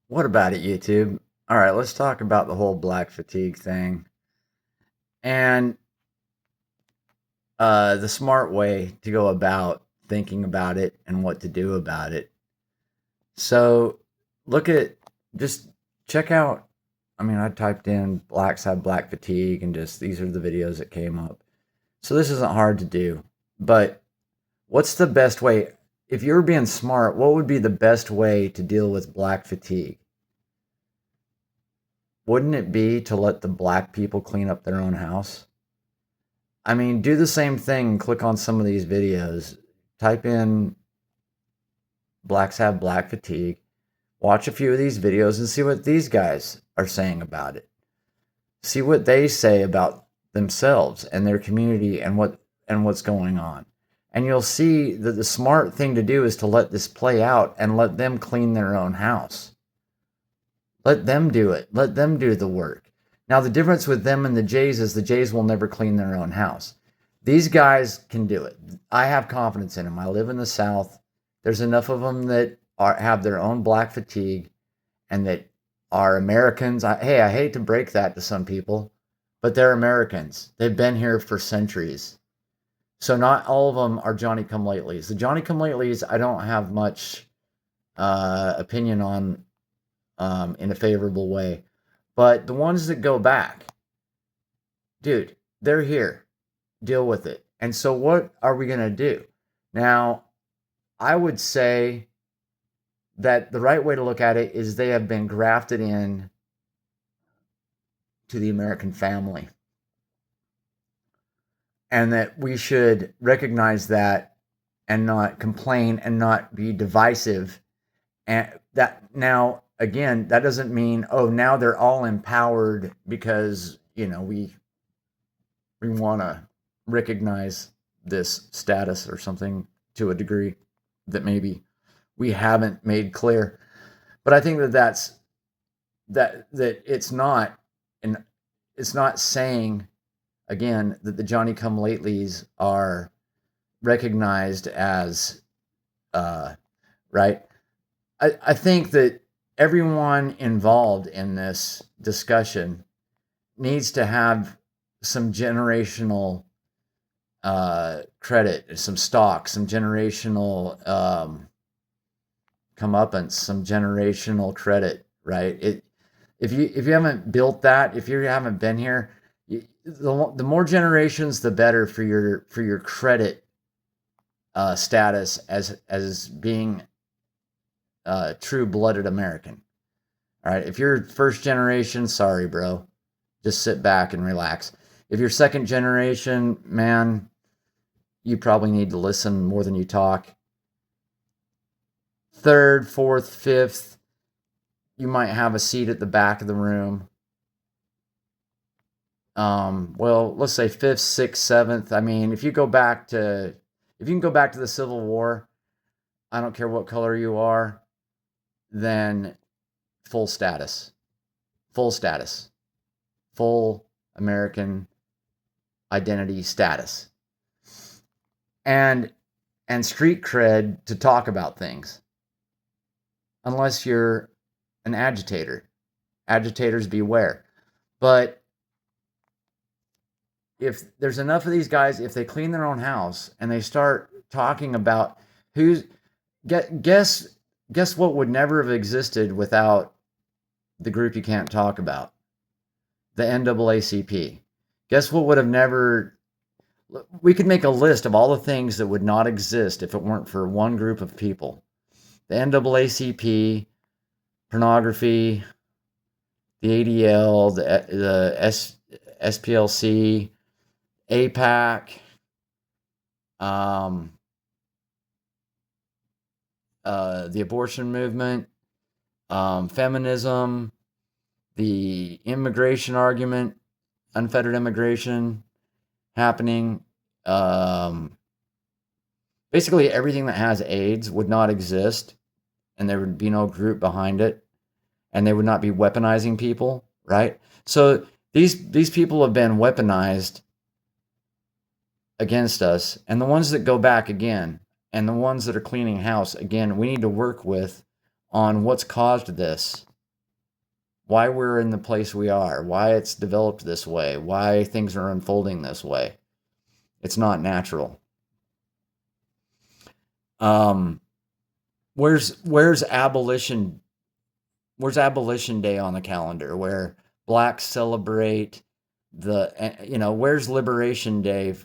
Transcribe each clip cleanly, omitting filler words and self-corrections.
What about it, YouTube? All right, let's talk about the whole black fatigue thing and the smart way to go about thinking about it and what to do about it. So, look at just check out. I mean, I typed in blacks have black fatigue and just these are the videos that came up. So, this isn't hard to do, but what's the best way? If you're being smart, what would be the best way to deal with black fatigue? Wouldn't it be to let the black people clean up their own house? I mean, do the same thing. Click on some of these videos. Type in blacks have black fatigue. Watch a few of these videos and see what these guys are saying about it. See what they say about themselves and their community and what's going on. And you'll see that the smart thing to do is to let this play out and let them clean their own house. Let them do it. Let them do the work. Now, the difference with them and the Jays is the Jays will never clean their own house. These guys can do it. I have confidence in them. I live in the South. There's enough of them that have their own black fatigue and that are Americans. Hey, I hate to break that to some people, but they're Americans. They've been here for centuries. So not all of them are Johnny come latelys. The Johnny come latelys, I don't have much opinion on in a favorable way. But the ones that go back, dude, they're here. Deal with it. And so, what are we going to do? Now, I would say that the right way to look at it is they have been grafted in to the American family. And that we should recognize that and not complain and not be divisive. And that now, again, that doesn't mean, oh, now they're all empowered because, we want to recognize this status or something to a degree that maybe we haven't made clear. But I think that it's not, and it's not saying again that the Johnny come latelys are recognized as right. I think that everyone involved in this discussion needs to have some generational credit, some stock, some generational comeuppance, some generational credit, right? If you haven't built that, if you haven't been here, the more generations, the better for your credit status as being true blooded American. All right, if you're first generation, sorry, bro, just sit back and relax. If you're second generation, man, you probably need to listen more than you talk. Third, fourth, fifth, you might have a seat at the back of the room. Well, let's say fifth, sixth, seventh. I mean, if you can go back to the Civil War, I don't care what color you are, then full status, full status, full American identity status, and street cred to talk about things, unless you're an agitator. Agitators beware. But if there's enough of these guys, if they clean their own house and they start talking about who's guess what would never have existed without the group you can't talk about, the NAACP. Guess what would have never. We could make a list of all the things that would not exist if it weren't for one group of people: the NAACP, pornography, the ADL, the SPLC, APAC, the abortion movement, feminism, the immigration argument, unfettered immigration happening. Basically, everything that has AIDS would not exist, and there would be no group behind it, and they would not be weaponizing people, right? So these people have been weaponized against us, and the ones that go back again, and the ones that are cleaning house again, we need to work with on what's caused this. why we're in the place we are, why it's developed this way, why things are unfolding this way. It's not natural. Where's abolition? Where's Abolition Day on the calendar, where blacks celebrate where's Liberation Day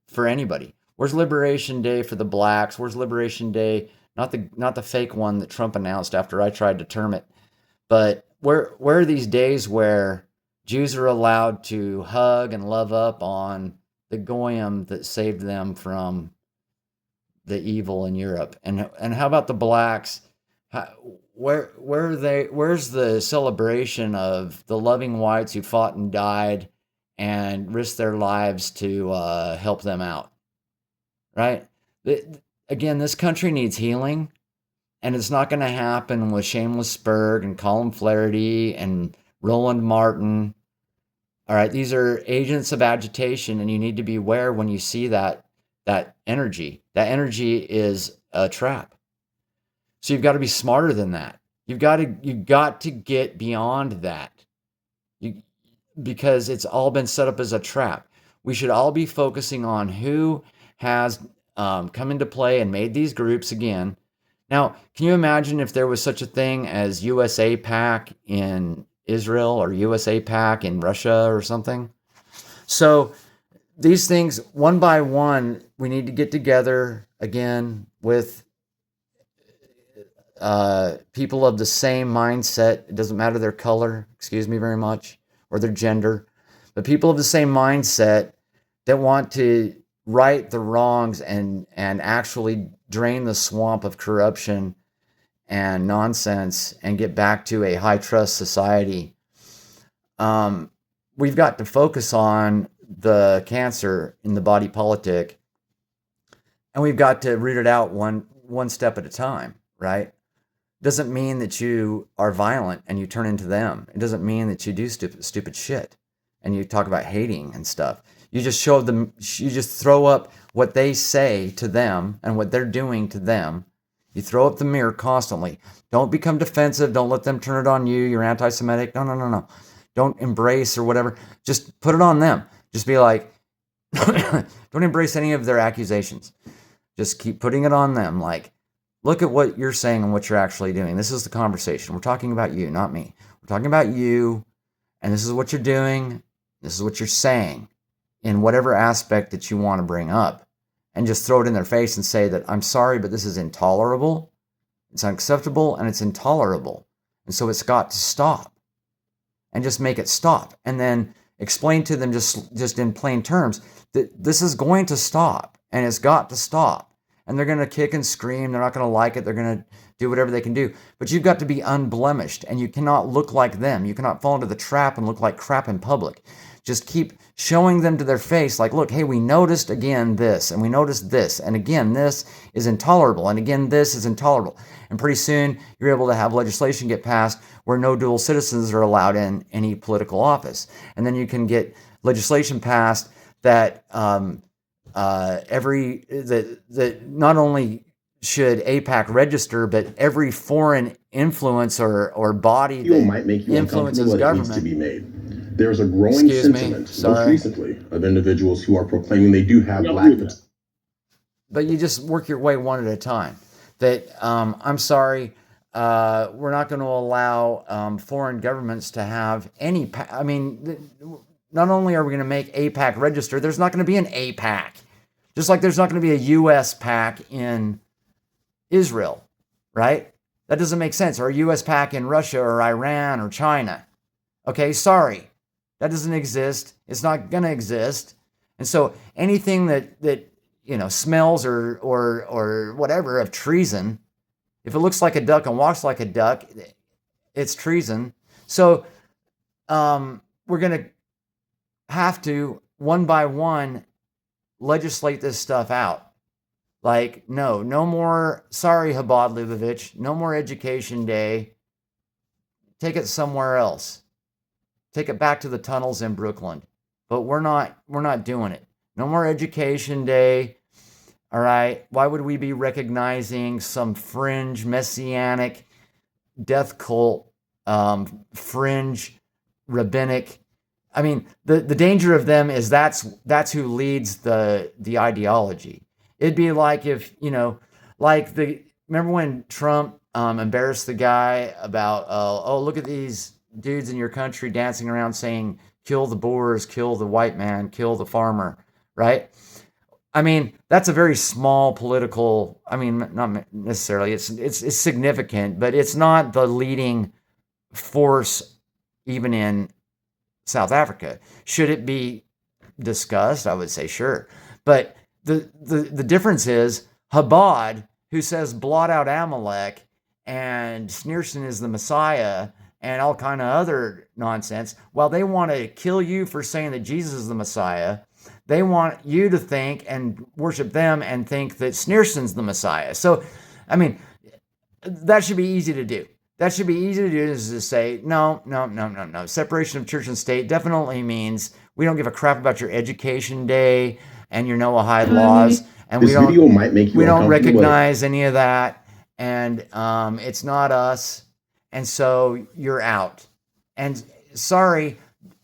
for anybody? Where's Liberation Day for the blacks? Where's Liberation Day? Not the fake one that Trump announced after I tried to term it, but where are these days where Jews are allowed to hug and love up on the goyim that saved them from the evil in Europe? And how about the blacks? Where are they? Where's the celebration of the loving whites who fought and died and risked their lives to help them out? Right? Again, this country needs healing, and it's not going to happen with Shameless Spurg and Colin Flaherty and Roland Martin. All right, these are agents of agitation, and you need to be aware when you see that energy. That energy is a trap. So you've got to be smarter than that. You've got to get beyond that. Because it's all been set up as a trap. We should all be focusing on who has come into play and made these groups again. Now, can you imagine if there was such a thing as USAPAC in Israel or USAPAC in Russia or something? So these things, one by one, we need to get together again with people of the same mindset. It doesn't matter their color, excuse me very much, or their gender, but people of the same mindset that want to right the wrongs and actually drain the swamp of corruption and nonsense and get back to a high trust society. We've got to focus on the cancer in the body politic, and we've got to root it out one step at a time, right? Doesn't mean that you are violent and you turn into them. It doesn't mean that you do stupid shit and you talk about hating and stuff. You just show them, you just throw up what they say to them and what they're doing to them. You throw up the mirror constantly. Don't become defensive. Don't let them turn it on you. You're anti-Semitic. No. Don't embrace or whatever. Just put it on them. Just be like, don't embrace any of their accusations. Just keep putting it on them. Like, look at what you're saying and what you're actually doing. This is the conversation. We're talking about you, not me. We're talking about you, and this is what you're doing. This is what you're saying in whatever aspect that you want to bring up, and just throw it in their face and say that I'm sorry, but this is intolerable. It's unacceptable and it's intolerable. And so it's got to stop, and just make it stop. And then explain to them just in plain terms that this is going to stop and it's got to stop. And they're going to kick and scream. They're not going to like it. They're going to do whatever they can do. But you've got to be unblemished, and you cannot look like them. You cannot fall into the trap and look like crap in public. Just keep showing them to their face, like, look, hey, we noticed again this, and we noticed this, and again, this is intolerable, and again, this is intolerable. And pretty soon, you're able to have legislation get passed where no dual citizens are allowed in any political office. And then you can get legislation passed that that not only should AIPAC register, but every foreign influence or body that might make you influences government needs to be made. There's a growing sentiment, most recently, of individuals who are proclaiming they do have black. But you just work your way one at a time. That I'm sorry, we're not going to allow foreign governments to have any. I mean, not only are we going to make AIPAC register, there's not going to be an AIPAC. Just like there's not going to be a US PAC in Israel, right? That doesn't make sense. Or a US PAC in Russia or Iran or China. Okay, sorry. That doesn't exist. It's not going to exist. And so anything that smells or whatever of treason, if it looks like a duck and walks like a duck, it's treason. So we're going to have to, one by one, legislate this stuff out. Like, no more, sorry, Chabad Lubavitch, no more Education Day. Take it somewhere else. Take it back to the tunnels in Brooklyn. But we're not doing it. No more Education Day. All right. Why would we be recognizing some fringe messianic death cult fringe rabbinic. I mean, the danger of them is that's who leads the ideology. It'd be like if, like remember when Trump embarrassed the guy about, oh, look at these dudes in your country dancing around saying, kill the Boers, kill the white man, kill the farmer, right? I mean, that's a very small political, I mean, not necessarily, it's significant, but it's not the leading force even in South Africa. Should it be discussed? I would say sure. But the difference is Chabad, who says blot out Amalek, and Schneerson is the Messiah, and all kind of other nonsense, while they want to kill you for saying that Jesus is the Messiah, they want you to think and worship them and think that Schneerson's the Messiah. So, I mean, that should be easy to do. That should be easy to do, is to say, no. Separation of church and state definitely means we don't give a crap about your education day and your Noahide laws. And we don't recognize any of that. And it's not us. And so you're out. And sorry,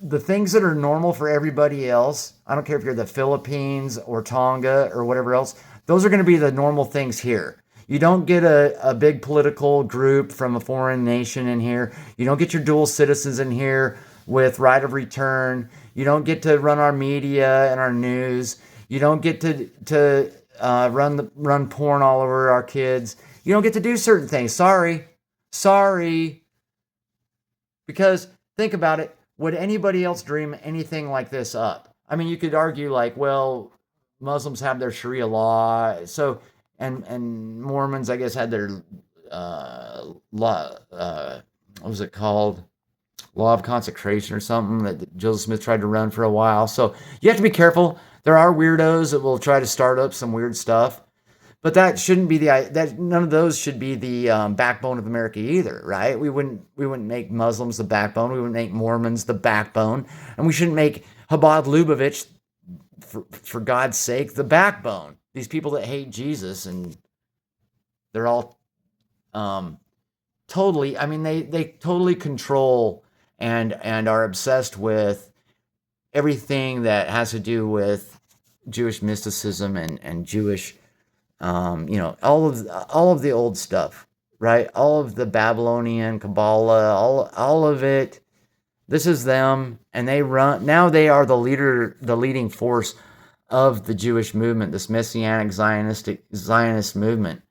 the things that are normal for everybody else, I don't care if you're the Philippines or Tonga or whatever else, those are going to be the normal things here. You don't get a big political group from a foreign nation in here. You don't get your dual citizens in here with right of return. You don't get to run our media and our news. You don't get to run porn all over our kids. You don't get to do certain things. Sorry. Because think about it. Would anybody else dream anything like this up? I mean, you could argue like, well, Muslims have their Sharia law. So, and Mormons, I guess, had their law, what was it called? Law of consecration or something that Joseph Smith tried to run for a while. So you have to be careful. There are weirdos that will try to start up some weird stuff, but that shouldn't be none of those should be the backbone of America either, right? We wouldn't make Muslims the backbone. We wouldn't make Mormons the backbone, and we shouldn't make Chabad Lubavitch, for God's sake, the backbone. These people that hate Jesus, and they're all totally, I mean, they totally control and are obsessed with everything that has to do with Jewish mysticism and Jewish, all of the old stuff, right? All of the Babylonian Kabbalah, all of it. This is them, and they are the leading force of the Jewish movement, this Messianic Zionist movement.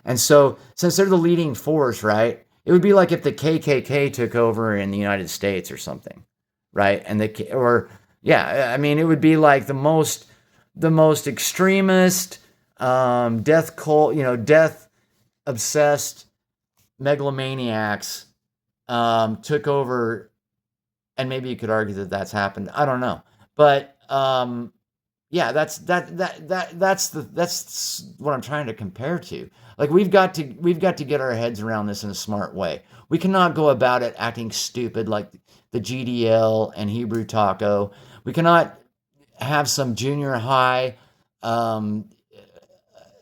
And so, since they're the leading force, right, it would be like if the KKK took over in the United States or something, right? And it would be like the most extremist, death cult, death obsessed megalomaniacs took over, and maybe you could argue that that's happened. I don't know, but yeah, that's what I'm trying to compare to. Like we've got to get our heads around this in a smart way. We cannot go about it acting stupid like the GDL and Hebrew Taco. We cannot have some junior high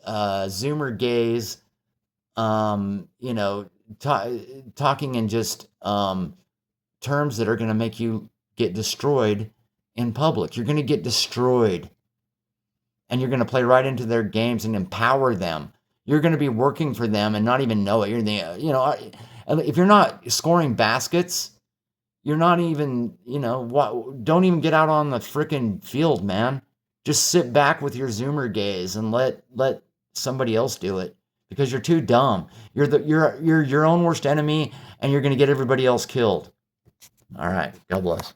Zoomer gays, talking in just terms that are going to make you get destroyed in public. You're going to get destroyed. And you're going to play right into their games and empower them. You're going to be working for them and not even know it. If you're not scoring baskets, you're not even, don't even get out on the freaking field, man. Just sit back with your Zoomer gaze and let somebody else do it, because you're too dumb. You're your own worst enemy, and you're going to get everybody else killed. All right. God bless.